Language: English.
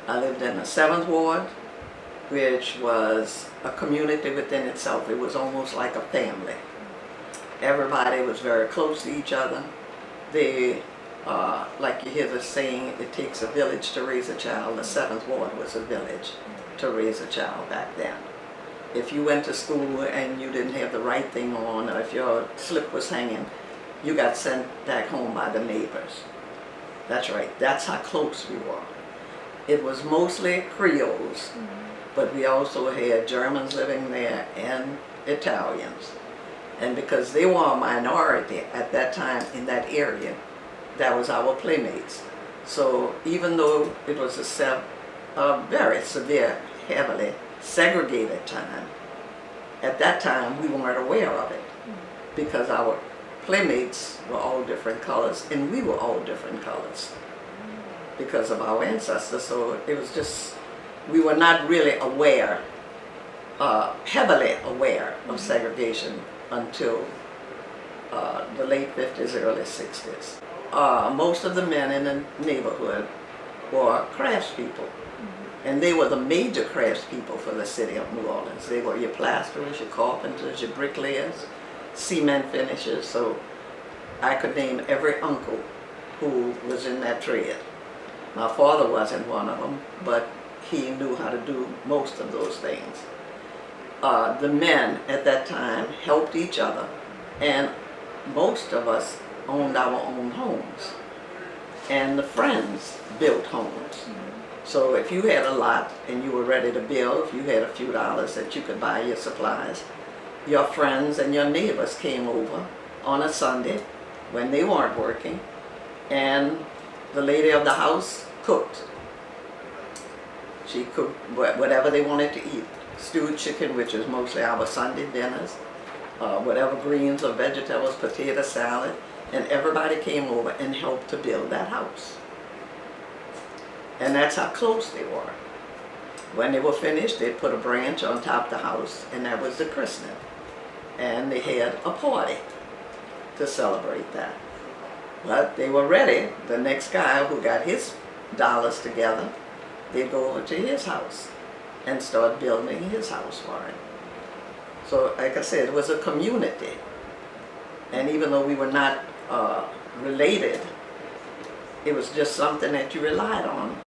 I lived in the 7th Ward, which was a community within itself. It was almost like a family. Everybody was very close to each other. They, like you hear the saying, it takes a village to raise a child. The 7th Ward was a village to raise a child back then. If you went to school and you didn't have the right thing on, or if your slip was hanging, you got sent back home by the neighbors. That's right, that's how close we were. It was mostly Creoles, but we also had Germans living there and Italians. And because they were a minority at that time in that area, that was our playmates. So even though it was a very severe, heavily segregated time, at that time we weren't aware of it because our playmates were all different colors and we were all different colors because of our ancestors. So it was just, we were not really aware, heavily aware of segregation until the late 50s, early 60s. Most of the men in the neighborhood were craftspeople, and they were the major craftspeople for the city of New Orleans. They were your plasterers, your carpenters, your bricklayers, cement finishers. So I could name every uncle who was in that trade. My father wasn't one of them, but he knew how to do most of those things. The men at that time helped each other, and most of us owned our own homes, and the friends built homes. So if you had a lot and you were ready to build, if you had a few dollars that you could buy your supplies, your friends and your neighbors came over on a Sunday when they weren't working, and the lady of the house cooked. She cooked whatever they wanted to eat. Stewed chicken, which is mostly our Sunday dinners, whatever greens or vegetables, potato salad, and everybody came over and helped to build that house. And that's how close they were. When they were finished, they put a branch on top of the house, and that was the christening. And they had a party to celebrate that. But they were ready. The next guy who got his dollars together, they'd go over to his house and start building his house for him. So like I said, it was a community. And even though we were not related, it was just something that you relied on